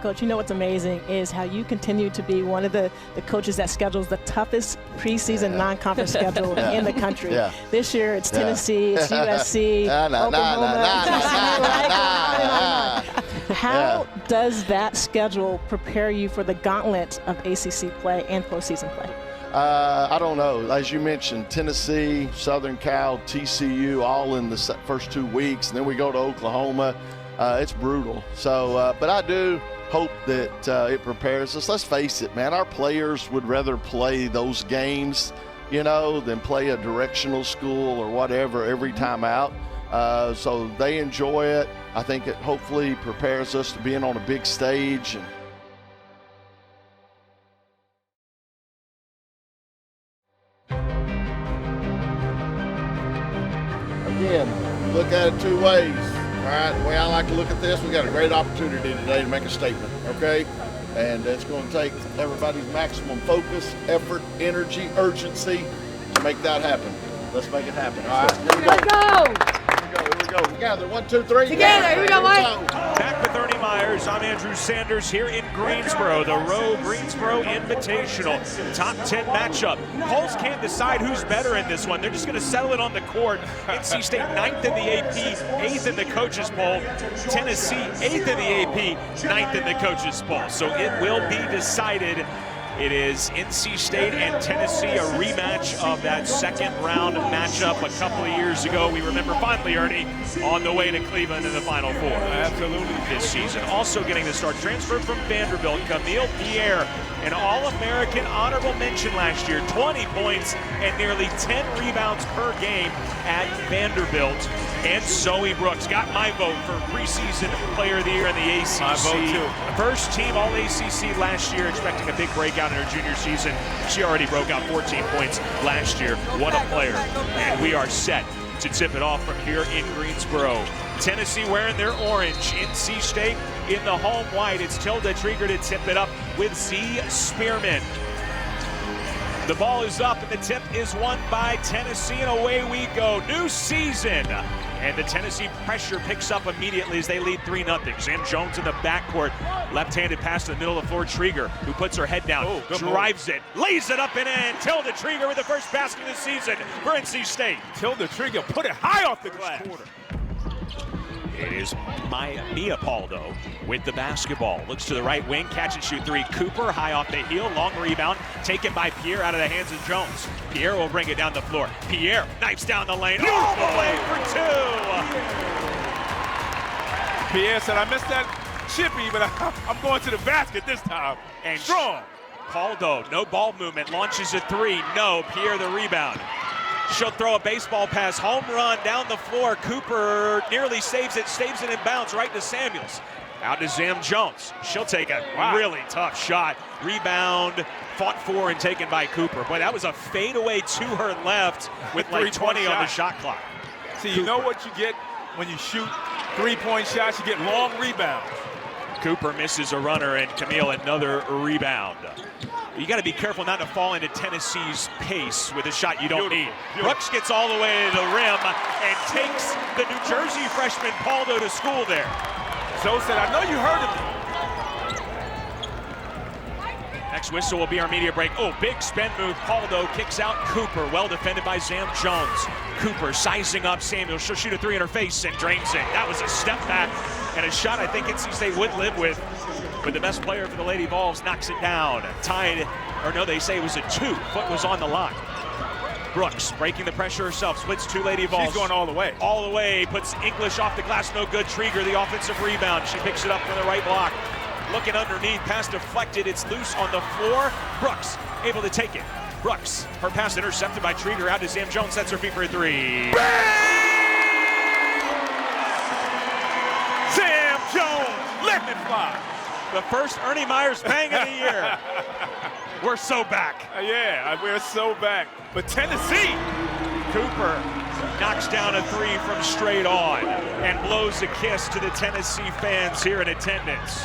Coach, you know what's amazing is how you continue to be one of the coaches that schedules the toughest preseason non-conference schedule in the country. This year it's Tennessee, it's USC, Oklahoma. How does that schedule prepare you for the gauntlet of ACC play and postseason play? I don't know. As you mentioned, Tennessee, Southern Cal, TCU, all in the first 2 weeks, and then we go to Oklahoma. It's brutal. So, but I do hope that it prepares us. Let's face it, man, our players would rather play those games, you know, than play a directional school or whatever every time out. So they enjoy it. I think it hopefully prepares us to being on a big stage. Again, look at it two ways. All right, the way I like to look at this, we got a great opportunity today to make a statement, okay? And it's going to take everybody's maximum focus, effort, energy, urgency to make that happen. Let's make it happen. All right, here we go. Here we go. Together, 1, 2, 3. Together, here we go, Mike. Back with Ernie Myers. I'm Andrew Sanders here in Greensboro, the Rowe Greensboro Invitational. Top 10 matchup. Polls can't decide who's better in this one. They're just going to settle it on the court. NC State 9th in the AP, 8th in the coaches poll. Tennessee 8th in the AP, 9th in the coaches poll. So it will be decided. It is NC State and Tennessee, a rematch of that second round matchup a couple of years ago. We remember fondly, Ernie, on the way to Cleveland in the Final Four. Absolutely. This season. Also getting the start, transferred from Vanderbilt, Camille Pierre, an All-American honorable mention last year, 20 points and nearly 10 rebounds per game at Vanderbilt. And Zoe Brooks got my vote for preseason player of the year in the ACC. My vote too. First team All-ACC last year, expecting a big breakout in her junior season. She already broke out 14 points last year. What a player. And we are set to tip it off from here in Greensboro. Tennessee wearing their orange. NC State in the home white. It's Tilda Trieger to tip it up with Z Spearman. The ball is up and the tip is won by Tennessee, and away we go. New season. And the Tennessee pressure picks up immediately as they lead 3-0. Sam Jones in the backcourt. Left-handed pass to the middle of the floor. Trieger, who puts her head down, drives it, lays it up and in. Tilda Trieger with the first basket of the season for NC State. Tilda Trieger put it high off the glass. It is Mia Paldo with the basketball. Looks to the right wing, catch and shoot three. Cooper high off the heel, long rebound, taken by Pierre out of the hands of Jones. Pierre will bring it down the floor. Pierre knifes down the lane, all the way for two. Pierre said, I missed that chippy, but I'm going to the basket this time. And strong. Paldo, no ball movement, launches a three. No, Pierre the rebound. She'll throw a baseball pass, home run down the floor. Cooper nearly saves it in bounds right to Samuels. Out to Zam Jones. She'll take a really tough shot. Rebound, fought for and taken by Cooper. Boy, that was a fadeaway to her left with like 20 on the shot clock. See, you know what you get when you shoot three-point shots? You get long rebounds. Cooper misses a runner, and Camille another rebound. You got to be careful not to fall into Tennessee's pace with a shot you don't need. Brooks gets all the way to the rim and takes the New Jersey freshman Paldo to school there. Zoe said, I know you heard of me. Next whistle will be our media break. Oh, big spin move. Paldo kicks out Cooper. Well defended by Zam Jones. Cooper sizing up Samuel. She'll shoot a three in her face and drains it. That was a step back and a shot I think NC State would live with. But the best player for the Lady Vols knocks it down. Tied, or no, they say it was a 2. Foot was on the line. Brooks breaking the pressure herself, splits two Lady Vols. She's going all the way. All the way, puts English off the glass, no good. Trieger, the offensive rebound. She picks it up from the right block. Looking underneath, pass deflected, it's loose on the floor. Brooks able to take it. Brooks, her pass intercepted by Trieger, out to Sam Jones, sets her feet for a three. Sam Jones, let it fly. The first Ernie Myers bang of the year. We're so back. Yeah, we're so back. But Tennessee. Cooper knocks down a three from straight on and blows a kiss to the Tennessee fans here in attendance.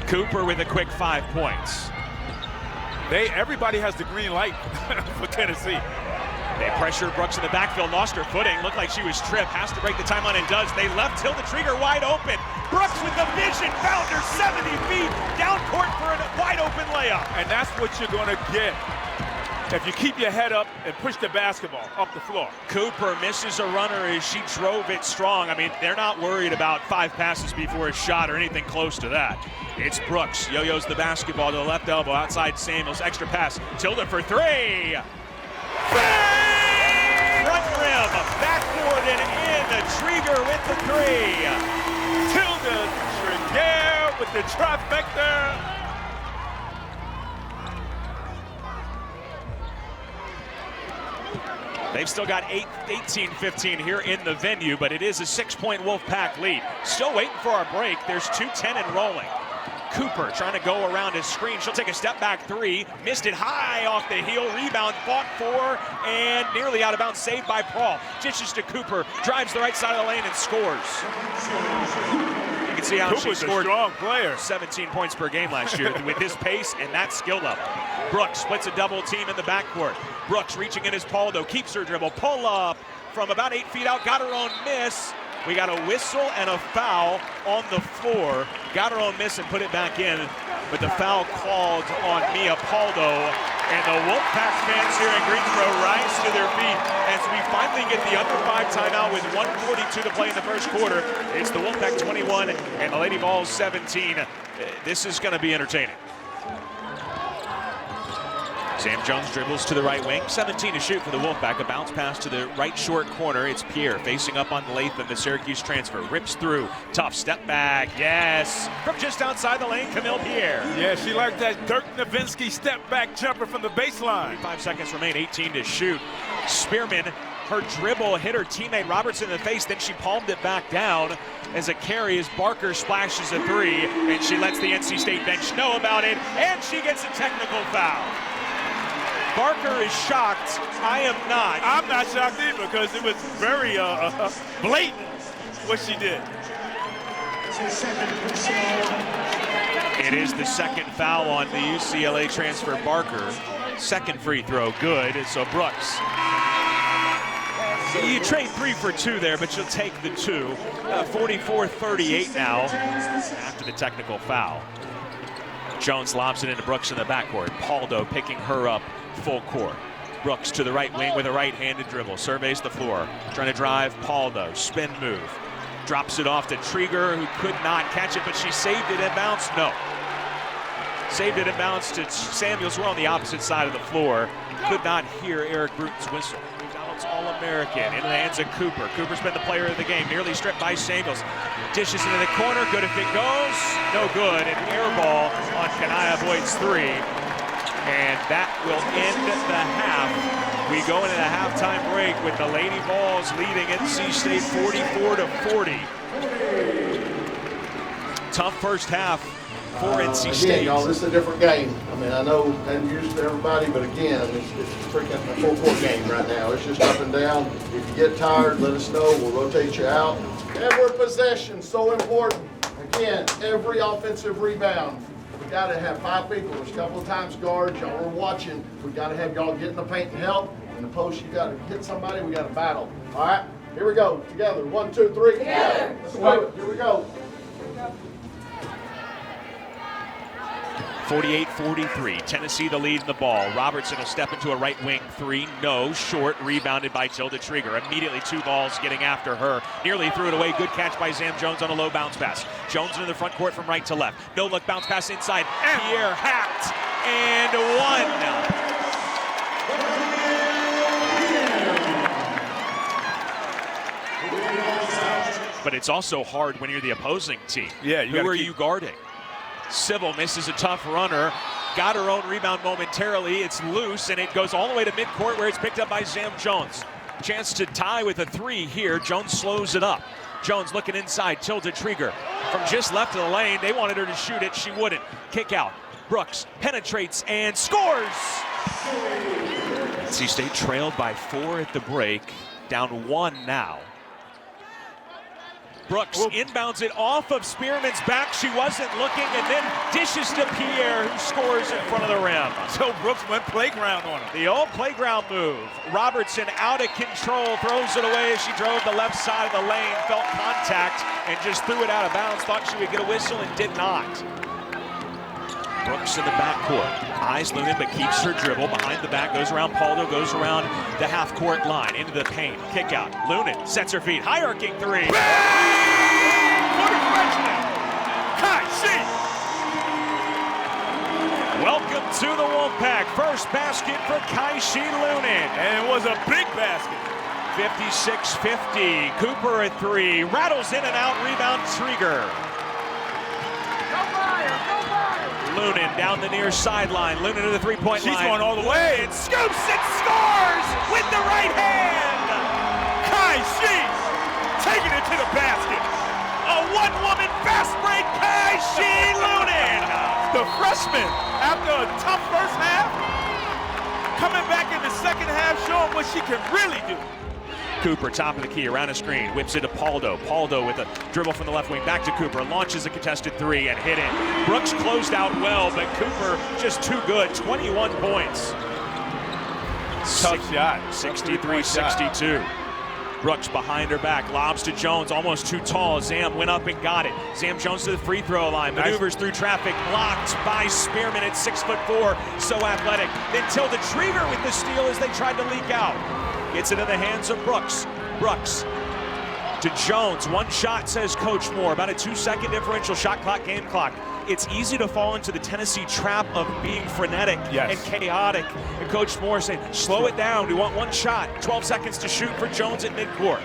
Cooper with a quick 5 points. Everybody has the green light for Tennessee. They pressured Brooks in the backfield, lost her footing, looked like she was tripped, has to break the timeline and does. They left Tilda Trieger wide open. Brooks with the vision, found her 70 feet, down court for a wide open layup. And that's what you're gonna get if you keep your head up and push the basketball up the floor. Cooper misses a runner as she drove it strong. I mean, they're not worried about 5 passes before a shot or anything close to that. It's Brooks, yo-yos the basketball to the left elbow, outside Samuels, extra pass, Tilda for 3. Front rim, backboard and in, Trieger with the 3. Tilda Trieger with the trifecta. They've still got 18-15 here in the venue, but it is a 6-point Wolfpack lead. Still waiting for our break. There's 2:10 and rolling. Cooper trying to go around his screen. She'll take a step back 3. Missed it high off the heel. Rebound, fought for, and nearly out of bounds. Saved by Paul. Dishes to Cooper. Drives the right side of the lane and scores. You can see how Cooper's she scored a strong player. 17 points per game last year with his pace and that skill level. Brooks splits a double team in the backcourt. Brooks reaching in his Paldo, keeps her dribble, pull up from about 8 feet out, got her own miss. We got a whistle and a foul on the floor. Got her own miss and put it back in, but the foul called on Mia Paldo. And the Wolfpack fans here in Greensboro rise to their feet as we finally get the under 5 timeout with 1:42 to play in the first quarter. It's the Wolfpack 21 and the Lady Vols 17. This is going to be entertaining. Sam Jones dribbles to the right wing, 17 to shoot for the Wolfpack. A bounce pass to the right short corner. It's Pierre facing up on Latham, the Syracuse transfer. Rips through, tough step back, yes. From just outside the lane, Camille Pierre. Yeah, she liked that Dirk Nowitzki step back jumper from the baseline. 5 seconds remain, 18 to shoot. Spearman, her dribble hit her teammate Robertson in the face, then she palmed it back down as a carry as Barker splashes a 3, and she lets the NC State bench know about it, and she gets a technical foul. Barker is shocked. I am not. I'm not shocked either because it was very blatant what she did. It is the second foul on the UCLA transfer Barker. Second free throw, good. So Brooks. You trade 3 for 2 there, but you'll take the 2. 44-38 now after the technical foul. Jones lobs it into Brooks in the backcourt. Paldo picking her up full court. Brooks to the right wing with a right-handed dribble. Surveys the floor. Trying to drive Paldo. Spin move. Drops it off to Trieger, who could not catch it, but she saved it inbounds. No. Saved it inbounds to Samuels. We're on the opposite side of the floor. Could not hear Eric Bruton's whistle. McDonald's All-American in the hands of Cooper. Cooper's been the player of the game. Nearly stripped by Samuels. Dishes into the corner. Good if it goes. No good. An air ball on Kanaya Boyd's 3. And that will end the half. We go into the halftime break with the Lady Vols leading NC State 44-40. Tough first half for NC State. Again, y'all, this is a different game. I mean, I know I'm used to everybody, but again, it's freaking a full-court game right now. It's just up and down. If you get tired, let us know. We'll rotate you out. Every possession, so important. Again, every offensive rebound. We got to have 5 people. There's a couple of times guards. Y'all are watching. We got to have y'all get in the paint and help. In the post, you got to hit somebody. We got to battle. All right, here we go. Together. 1, 2, 3. Together. Let's do it. Here we go. 48-43. Tennessee the lead in the ball. Robertson will step into a right wing 3. No. Short. Rebounded by Tilda Trieger. Immediately 2 balls getting after her. Nearly threw it away. Good catch by Sam Jones on a low bounce pass. Jones into the front court from right to left. No look bounce pass inside. Pierre hacked. And 1. But it's also hard when you're the opposing team. Yeah, Who are you guarding? Sybil misses a tough runner. Got her own rebound momentarily. It's loose, and it goes all the way to midcourt where it's picked up by Sam Jones. Chance to tie with a 3 here. Jones slows it up. Jones looking inside. Tilda Trieger from just left of the lane. They wanted her to shoot it. She wouldn't. Kick out. Brooks penetrates and scores! NC State trailed by 4 at the break. Down 1 now. Brooks inbounds it off of Spearman's back. She wasn't looking, and then dishes to Pierre, who scores in front of the rim. So Brooks went playground on him. The old playground move. Robertson out of control, throws it away as she drove the left side of the lane, felt contact, and just threw it out of bounds. Thought she would get a whistle and did not. Brooks in the backcourt. Eyes Lunan, but keeps her dribble. Behind the back, goes around Paldo, goes around the half-court line, into the paint. Kick out. Lunan sets her feet. High-arcing three. For the freshman, Kai Shi. Welcome to the Wolfpack. First basket for Kai Shi Lunan. And it was a big basket. 56-50. Cooper at three. Rattles in and out. Rebound Trieger. Lunan down the near sideline. Lunan to the three-point line. She's going all the way. And scoops and scores with the right hand. Kai Shi taking it to the basket. A one-woman fast break. Kai Shi Lunan. The freshman, after a tough first half, coming back in the second half, showing what she can really do. Cooper, top of the key, around a screen, whips it to Paldo. Paldo with a dribble from the left wing, back to Cooper, launches a contested three and hit it. Brooks closed out well, but Cooper just too good, 21 points. Tough shot. 63-62. Brooks behind her back, lobs to Jones, almost too tall. Zam went up and got it. Zam Jones to the free throw line, maneuvers through traffic, blocked by Spearman at 6'4", so athletic. Then Tilda Trieger with the steal as they tried to leak out. Gets it in the hands of Brooks. Brooks to Jones. One shot, says Coach Moore. About a 2-second differential, shot clock, game clock. It's easy to fall into the Tennessee trap of being frenetic and chaotic. And Coach Moore saying, slow it down. We want one shot. 12 seconds to shoot for Jones at midcourt.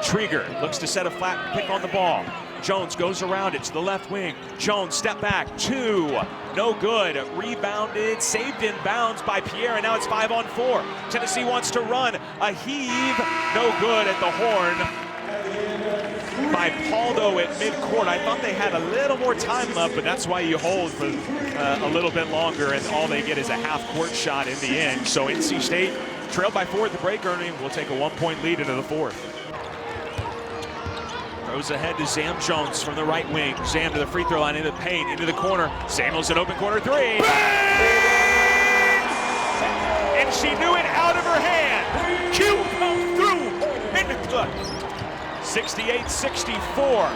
Trieger looks to set a flat pick on the ball. Jones goes around it to the left wing. Jones, step back, two, no good. Rebounded, saved in bounds by Pierre, and now it's 5-on-4. Tennessee wants to run, a heave, no good at the horn by Paldo at midcourt. I thought they had a little more time left, but that's why you hold for a little bit longer, and all they get is a half-court shot in the end. So NC State trailed by 4 at the break, Ernie will take a 1-point lead into the fourth. Throws ahead to Zam Jones from the right wing. Zam to the free throw line, into the paint, into the corner. Samuels an open corner three. Bang! And she knew it out of her hand. Q comes through in the clutch. 68-64.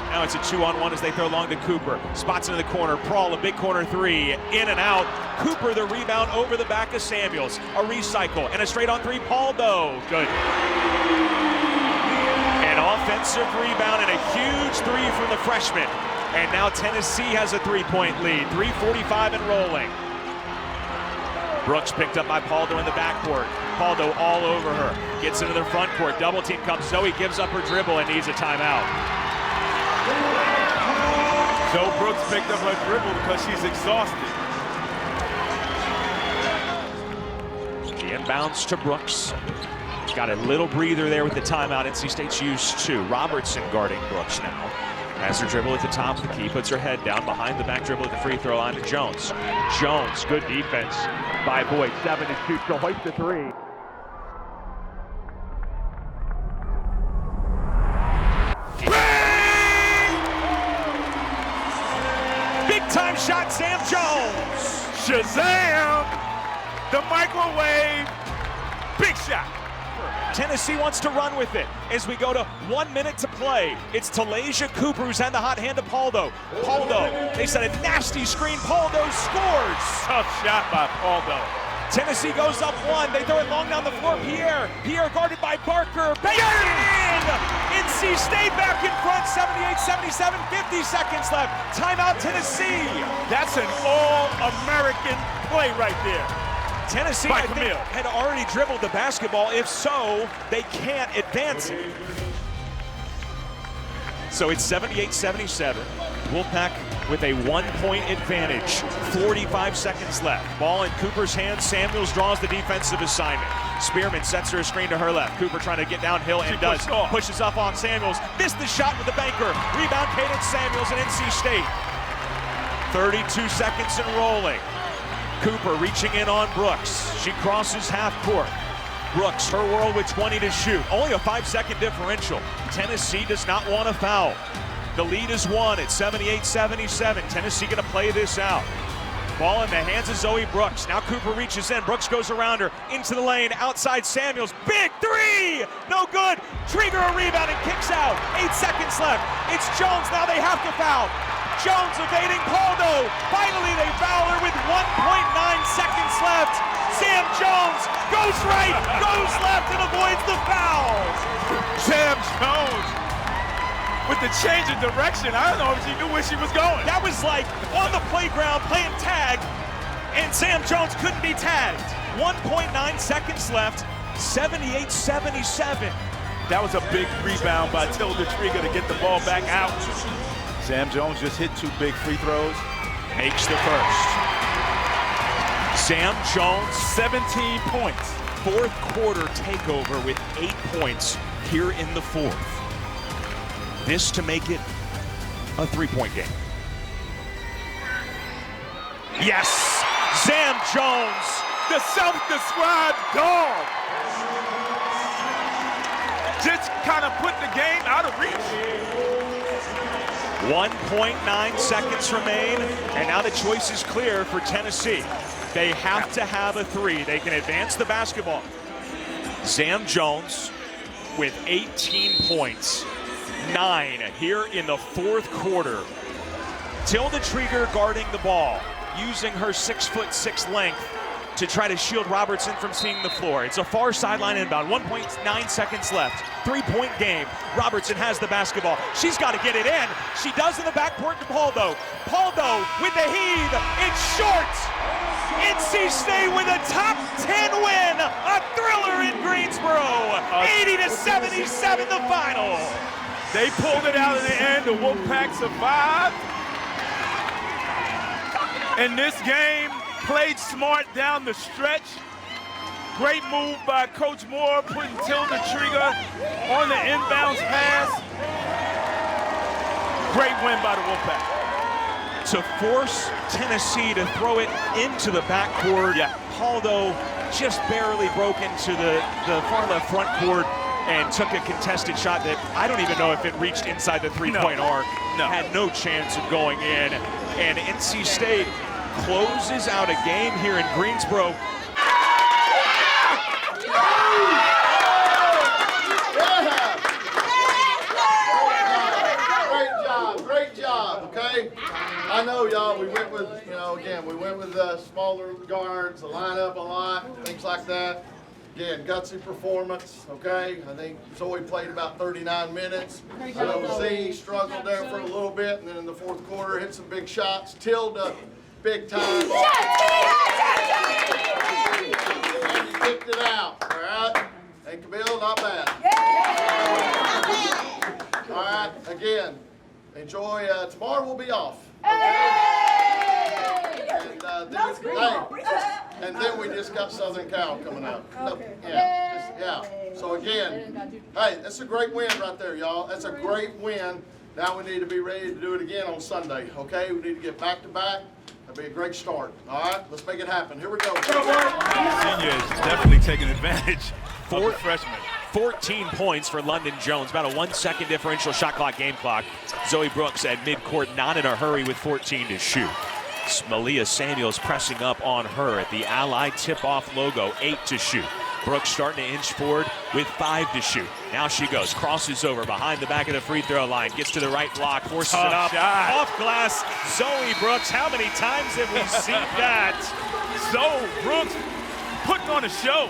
Now it's a 2-on-1 as they throw long to Cooper. Spots into the corner. Prawl, a big corner three. In and out. Cooper the rebound over the back of Samuels. A recycle and a straight-on three. Paldo. Good. Offensive rebound and a huge three from the freshman. And now Tennessee has a 3-point lead. 3:45 and rolling. Brooks picked up by Paldo in the backcourt. Paldo all over her. Gets into the front court. Double team comes. Zoe gives up her dribble and needs a timeout. Joe Brooks picked up her dribble because she's exhausted. The inbounds to Brooks. Got a little breather there with the timeout. NC State's used to. Robertson guarding Brooks now. Has her dribble at the top of the key, puts her head down, behind the back dribble at the free throw line to Jones. Jones, good defense by Boyd. 7 to shoot, she'll hoist the three. Big time shot, Zam Jones. Shazam! The microwave, big shot. Tennessee wants to run with it as we go to 1 minute to play. It's Talasia Cooper who's had the hot hand to Paldo. Paldo, they set a nasty screen. Paldo scores. Tough shot by Paldo. Tennessee goes up 1. They throw it long down the floor. Pierre guarded by Barker. Bang in! NC State back in front. 78-77. 50 seconds left. Timeout Tennessee. That's an all-American play right there. Tennessee, I think, had already dribbled the basketball. If so, they can't advance it. So it's 78-77. Wolfpack with a 1-point advantage. 45 seconds left. Ball in Cooper's hands. Samuels draws the defensive assignment. Spearman sets her a screen to her left. Cooper trying to get downhill and does. Pushes up on Samuels. Missed the shot with the banker. Rebound Cadence Samuels and NC State. 32 seconds and rolling. Cooper reaching in on Brooks. She crosses half court. Brooks, her whirl with 20 to shoot. Only a 5-second differential. Tennessee does not want a foul. The lead is 1 at 78-77. Tennessee going to play this out. Ball in the hands of Zoe Brooks. Now Cooper reaches in. Brooks goes around her into the lane. Outside Samuels. Big three! No good. Trigger a rebound and kicks out. 8 seconds left. It's Jones. Now they have to foul. Jones evading Paldo. Finally they foul her with 1.9 seconds left. Sam Jones goes right, goes left, and avoids the foul. Sam Jones with the change of direction. I don't know if she knew where she was going. That was like on the playground playing tag, and Sam Jones couldn't be tagged. 1.9 seconds left, 78-77. That was a big rebound by Tilda Trigger to get the ball back out. Sam Jones just hit 2 big free throws. Makes the first. Sam Jones, 17 points. Fourth quarter takeover with 8 points here in the fourth. This to make it a 3-point game. Yes, Sam Jones, the self-described dog, just kind of put the game out of reach. 1.9 seconds remain, and now the choice is clear for Tennessee. They have to have a 3. They can advance the basketball. Sam Jones with 18 points, 9 here in the fourth quarter. Tilda Trigger guarding the ball, using her 6'6" length to try to shield Robertson from seeing the floor. It's a far sideline inbound, 1.9 seconds left. 3-point game. Robertson has the basketball. She's got to get it in. She does in the backcourt to Paldo. Paldo with the heave. It's short. NC State with a top 10 win. A thriller in Greensboro. 80-77 the final. They pulled it out in the end. The Wolfpack survived. And this game played smart down the stretch. Great move by Coach Moore, putting Tilda Trigger on the inbounds pass. Great win by the Wolfpack. To force Tennessee to throw it into the backcourt. Yeah. Paldo just barely broke into the far left front court and took a contested shot that I don't even know if it reached inside the 3-point arc. No. Had no chance of going in. And NC State closes out a game here in Greensboro. Great job, okay? I know, y'all, we went with, we went with smaller guards, the lineup a lot, things like that. Again, gutsy performance, okay? I think Zoe played about 39 minutes. I know Z struggled there for a little bit, and then in the fourth quarter hit some big shots. Tilda, big time. And you kicked it out, all right? Hey, Camille, not bad. All right, again, enjoy. Tomorrow we'll be off. And then we just got Southern Cal coming up. So again, hey, that's a great win right there, y'all. That's a great win. Now we need to be ready to do it again on Sunday, okay? We need to get back to back. That'd be a great start. All right, let's make it happen. Here we go. Senior is definitely taking advantage of the freshman. 14 points for London Jones, about a 1-second differential shot clock, game clock. Zoe Brooks at midcourt, not in a hurry with 14 to shoot. Malia Samuels pressing up on her at the Ally tip-off logo, 8 to shoot. Brooks starting to inch forward with 5 to shoot. Now she goes, crosses over behind the back of the free throw line, gets to the right block, forces it up, off glass. Zoe Brooks, how many times have we seen that? Zoe Brooks putting on a show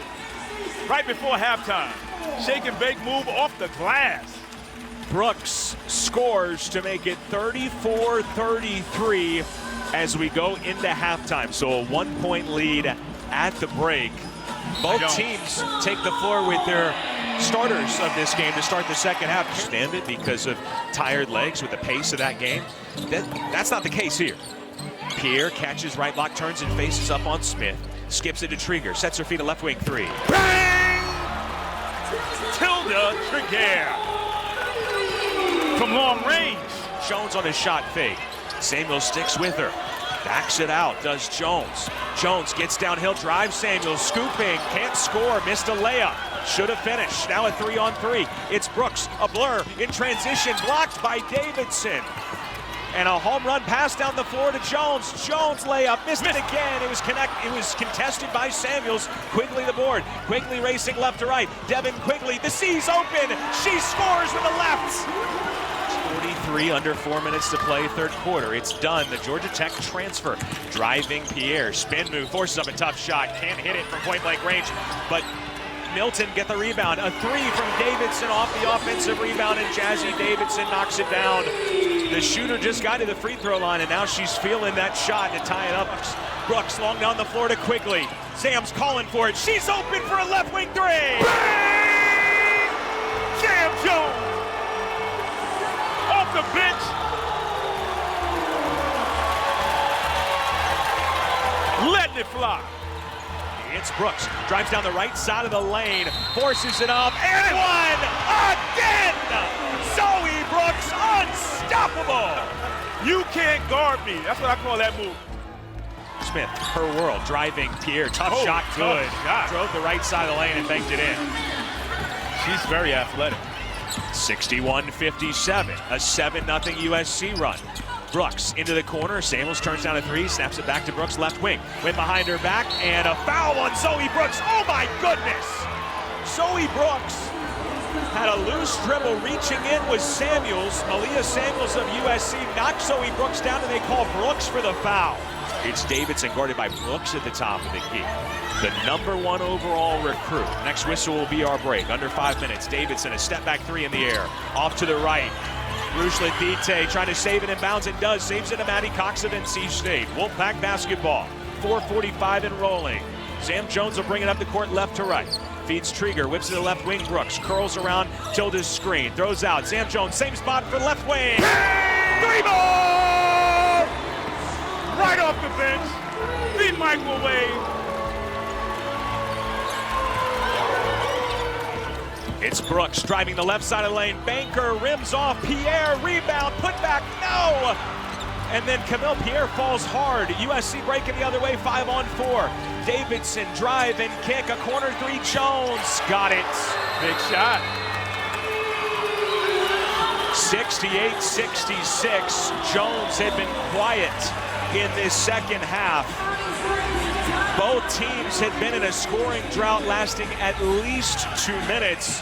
right before halftime. Shake and bake move off the glass. Brooks scores to make it 34-33 as we go into halftime. So a 1-point lead at the break. Both teams take the floor with their starters of this game to start the second half. Stand it because of tired legs with the pace of that game. That's not the case here. Pierre catches right block, turns and faces up on Smith. Skips it to Trigger, sets her feet a left wing 3. Bang! Tilda Trigger from long range. Jones on his shot fake. Samuels sticks with her. Backs it out, does Jones. Jones gets downhill, drives Samuels, scooping, can't score, missed a layup. Should have finished, now a 3-on-3. It's Brooks, a blur, in transition, blocked by Davidson. And a home run pass down the floor to Jones. Jones layup, missed it again. It was contested by Samuels. Quigley the board, Quigley racing left to right. Devin Quigley, the C's open, she scores with the left. 43, under 4 minutes to play, third quarter. It's done. The Georgia Tech transfer. Driving Pierre. Spin move. Forces up a tough shot. Can't hit it from point blank range. But Milton get the rebound. A three from Davidson off the offensive rebound, and Jazzy Davidson knocks it down. The shooter just got to the free throw line, and now she's feeling that shot to tie it up. Brooks long down the floor to Quigley. Sam's calling for it. She's open for a left wing three. Bang! Sam Jones! Off the bench. Letting it fly. It's Brooks, drives down the right side of the lane, forces it up, and one again! Zoe Brooks, unstoppable! You can't guard me. That's what I call that move. Smith, her world, driving Pierre, tough shot, good. Drove the right side of the lane and banked it in. She's very athletic. 61-57, a 7-0 USC run. Brooks into the corner, Samuels turns down a three, snaps it back to Brooks, left wing. Went behind her back, and a foul on Zoe Brooks. Oh my goodness! Zoe Brooks had a loose dribble, reaching in was Samuels. Malia Samuels of USC knocked Zoe Brooks down, and they call Brooks for the foul. It's Davidson guarded by Brooks at the top of the key. The #1 overall recruit. Next whistle will be our break. Under 5 minutes. Davidson, a step back three in the air. Off to the right. Rouge Ledite trying to save it in bounds, and does. Saves it to Maddie Cox of NC State. Wolfpack basketball. 4:45 and rolling. Sam Jones will bring it up the court left to right. Feeds Trieger, whips to the left wing. Brooks curls around Tilda's screen. Throws out. Sam Jones, same spot for left wing. Three ball! Right off the bench. The microwave. It's Brooks driving the left side of the lane. Banker rims off. Pierre rebound. Put back. No. And then Camille Pierre falls hard. USC breaking the other way. 5-on-4. Davidson drive and kick. A corner three. Jones got it. Big shot. 68-66. Jones had been quiet in this second half. Both teams had been in a scoring drought lasting at least 2 minutes,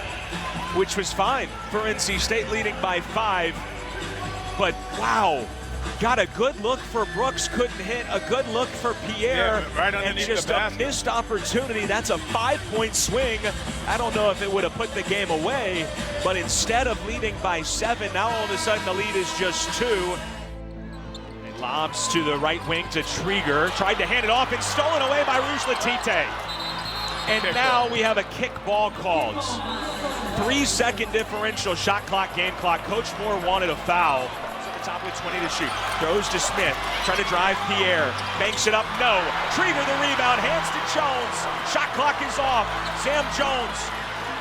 which was fine for NC State, leading by 5. But wow, got a good look for Brooks, couldn't hit. A good look for Pierre, yeah, right and just a missed opportunity. That's a 5-point swing. I don't know if it would have put the game away, but instead of leading by 7, now all of a sudden the lead is just 2. Lobs to the right wing to Trieger. Tried to hand it off and stolen away by Rouge Ledite. And now we have a kick ball called. 3-second differential, shot clock, game clock. Coach Moore wanted a foul. At the top with 20 to shoot. Throws to Smith. Trying to drive Pierre. Banks it up. No. Trieger the rebound. Hands to Jones. Shot clock is off. Sam Jones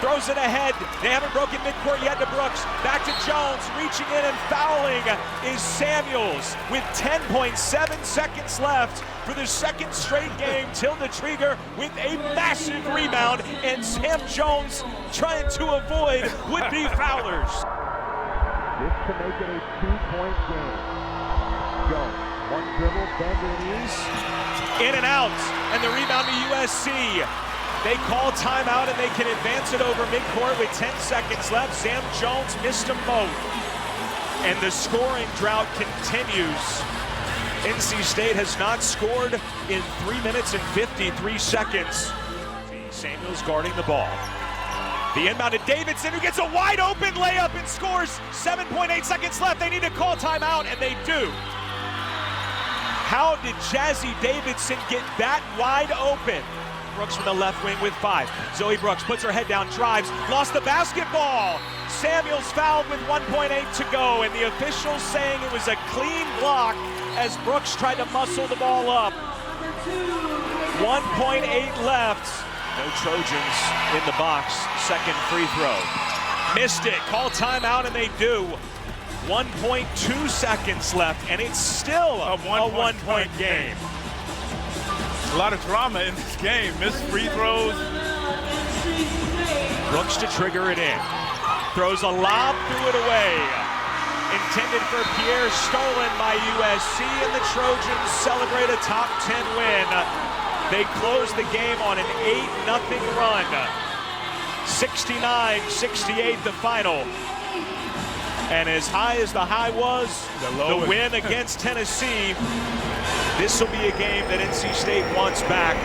throws it ahead. They haven't broken midcourt yet to Brooks. Back to Jones. Reaching in and fouling is Samuels with 10.7 seconds left for the second straight game. Tilda Trieger with a massive rebound, and Sam Jones trying to avoid would-be foulers. This to make it a 2-point game. Jones, one dribble, bend the knees. In and out, and the rebound to USC. They call timeout and they can advance it over midcourt with 10 seconds left. Sam Jones missed them both. And the scoring drought continues. NC State has not scored in 3 minutes and 53 seconds. Samuels guarding the ball. The inbound to Davidson, who gets a wide open layup and scores. 7.8 seconds left. They need to call timeout, and they do. How did Jazzy Davidson get that wide open? Brooks from the left wing with 5. Zoe Brooks puts her head down, drives, lost the basketball. Samuels fouled with 1.8 to go, and the officials saying it was a clean block as Brooks tried to muscle the ball up. 1.8 left. No Trojans in the box. Second free throw. Missed it. Call timeout, and they do. 1.2 seconds left, and it's still a one-point game. A lot of drama in this game. Missed free throws. Looks to trigger it in. Throws a lob, threw it away. Intended for Pierre, stolen by USC, and the Trojans celebrate a top 10 win. They close the game on an 8-0 run. 69-68 the final. And as high as the high was, the win against Tennessee, this will be a game that NC State wants back.